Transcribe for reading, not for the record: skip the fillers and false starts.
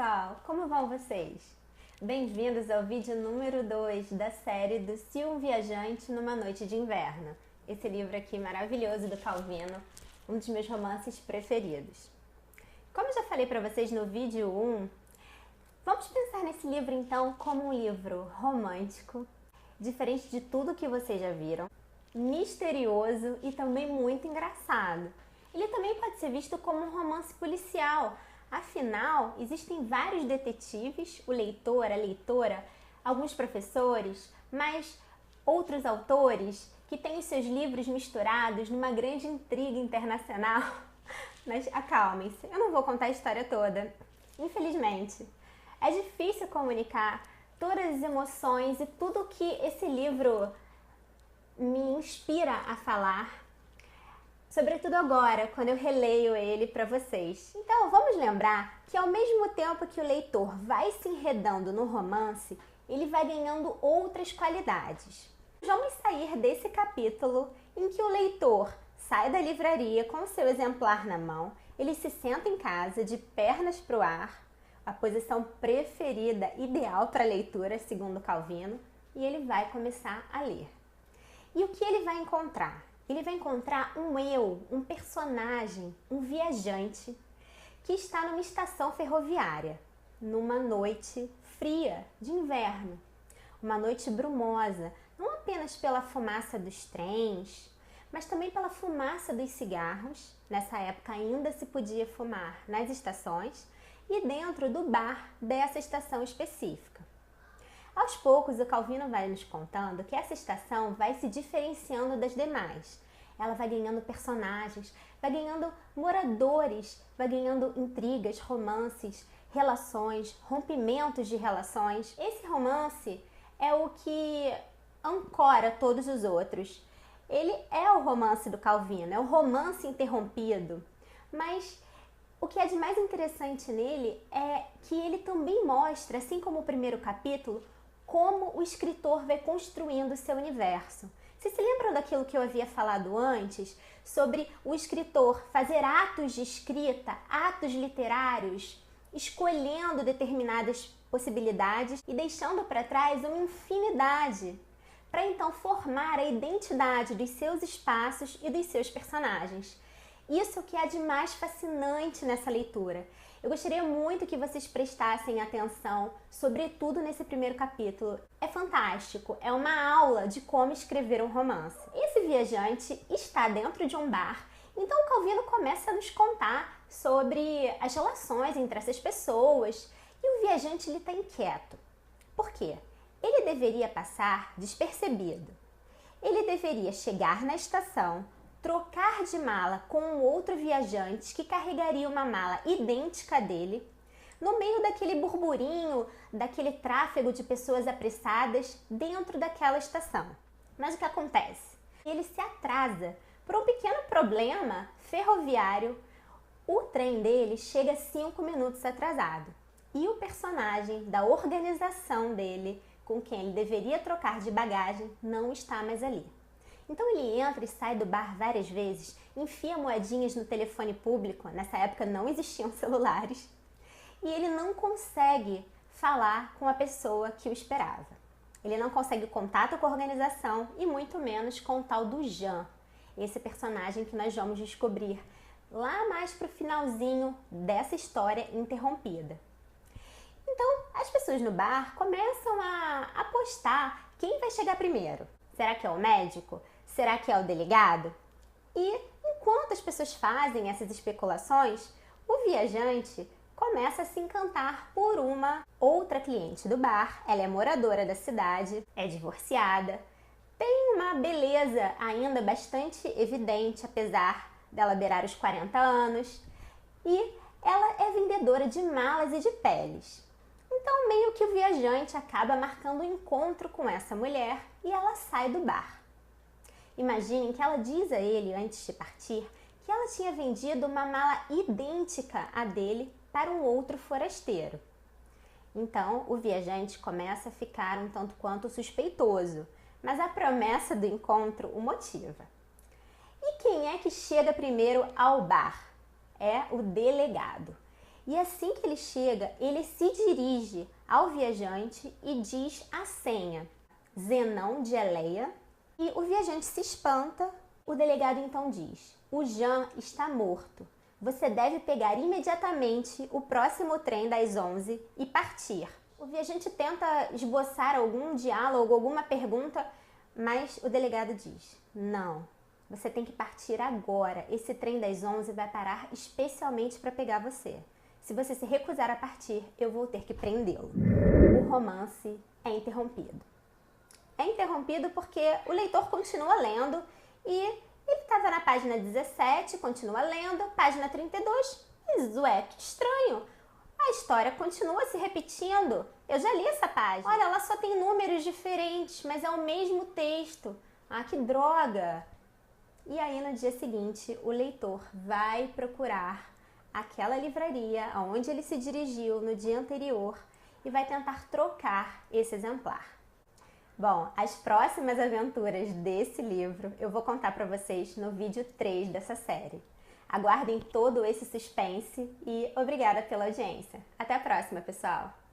pessoal, como vão vocês? Bem-vindos ao vídeo número 2 da série do Se um Viajante numa Noite de Inverno. Esse livro aqui maravilhoso do Calvino, um dos meus romances preferidos. Como eu já falei para vocês no vídeo 1, vamos pensar nesse livro então como um livro romântico, diferente de tudo que vocês já viram, misterioso e também muito engraçado. Ele também pode ser visto como um romance policial. Afinal, existem vários detetives, o leitor, a leitora, alguns professores, mas outros autores que têm os seus livros misturados numa grande intriga internacional. Mas acalmem-se, eu não vou contar a história toda, infelizmente. É difícil comunicar todas as emoções e tudo que esse livro me inspira a falar, sobretudo agora, quando eu releio ele para vocês. Então, vamos lembrar que ao mesmo tempo que o leitor vai se enredando no romance, ele vai ganhando outras qualidades. Vamos sair desse capítulo em que o leitor sai da livraria com o seu exemplar na mão, ele se senta em casa de pernas para o ar, a posição preferida, ideal para a leitura, segundo Calvino, e ele vai começar a ler. E o que ele vai encontrar? Ele vai encontrar um personagem, um viajante, que está numa estação ferroviária, numa noite fria de inverno, uma noite brumosa, não apenas pela fumaça dos trens, mas também pela fumaça dos cigarros. Nessa época ainda se podia fumar nas estações e dentro do bar dessa estação específica. Aos poucos, o Calvino vai nos contando que essa estação vai se diferenciando das demais. Ela vai ganhando personagens, vai ganhando moradores, vai ganhando intrigas, romances, relações, rompimentos de relações. Esse romance é o que ancora todos os outros. Ele é o romance do Calvino, é o romance interrompido. Mas o que é de mais interessante nele é que ele também mostra, assim como o primeiro capítulo, como o escritor vai construindo o seu universo. Vocês se lembram daquilo que eu havia falado antes, sobre o escritor fazer atos de escrita, atos literários, escolhendo determinadas possibilidades e deixando para trás uma infinidade, para então formar a identidade dos seus espaços e dos seus personagens. Isso que há de mais fascinante nessa leitura. Eu gostaria muito que vocês prestassem atenção, sobretudo nesse primeiro capítulo. É fantástico, é uma aula de como escrever um romance. Esse viajante está dentro de um bar, então o Calvino começa a nos contar sobre as relações entre essas pessoas e o viajante está inquieto. Por quê? Ele deveria passar despercebido. Ele deveria chegar na estação, trocar de mala com um outro viajante que carregaria uma mala idêntica dele, no meio daquele burburinho, daquele tráfego de pessoas apressadas dentro daquela estação. Mas o que acontece? Ele se atrasa por um pequeno problema ferroviário. O trem dele chega 5 minutos atrasado e o personagem da organização dele, com quem ele deveria trocar de bagagem, não está mais ali. Então ele entra e sai do bar várias vezes, enfia moedinhas no telefone público, nessa época não existiam celulares, e ele não consegue falar com a pessoa que o esperava. Ele não consegue contato com a organização e muito menos com o tal do Jean, esse personagem que nós vamos descobrir lá mais pro finalzinho dessa história interrompida. Então as pessoas no bar começam a apostar quem vai chegar primeiro. Será que é o médico? Será que é o delegado? E enquanto as pessoas fazem essas especulações, o viajante começa a se encantar por uma outra cliente do bar. Ela é moradora da cidade, é divorciada, tem uma beleza ainda bastante evidente, apesar dela beirar os 40 anos, e ela é vendedora de malas e de peles. Então, meio que o viajante acaba marcando um encontro com essa mulher e ela sai do bar. Imaginem que ela diz a ele, antes de partir, que ela tinha vendido uma mala idêntica à dele para um outro forasteiro. Então, o viajante começa a ficar um tanto quanto suspeitoso, mas a promessa do encontro o motiva. E quem é que chega primeiro ao bar? É o delegado. E assim que ele chega, ele se dirige ao viajante e diz a senha: Zenão de Eleia. E o viajante se espanta. O delegado então diz: o Jean está morto. Você deve pegar imediatamente o próximo trem das 11 e partir. O viajante tenta esboçar algum diálogo, alguma pergunta, mas o delegado diz: não, você tem que partir agora. Esse trem das 11 vai parar especialmente para pegar você. Se você se recusar a partir, eu vou ter que prendê-lo. O romance é interrompido. É interrompido porque o leitor continua lendo e ele estava na página 17, continua lendo, página 32, mas ué, que estranho. A história continua se repetindo. Eu já li essa página. Olha, ela só tem números diferentes, mas é o mesmo texto. Ah, que droga! E aí no dia seguinte, o leitor vai procurar aquela livraria aonde ele se dirigiu no dia anterior e vai tentar trocar esse exemplar. Bom, as próximas aventuras desse livro eu vou contar para vocês no vídeo 3 dessa série. Aguardem todo esse suspense e obrigada pela audiência. Até a próxima, pessoal!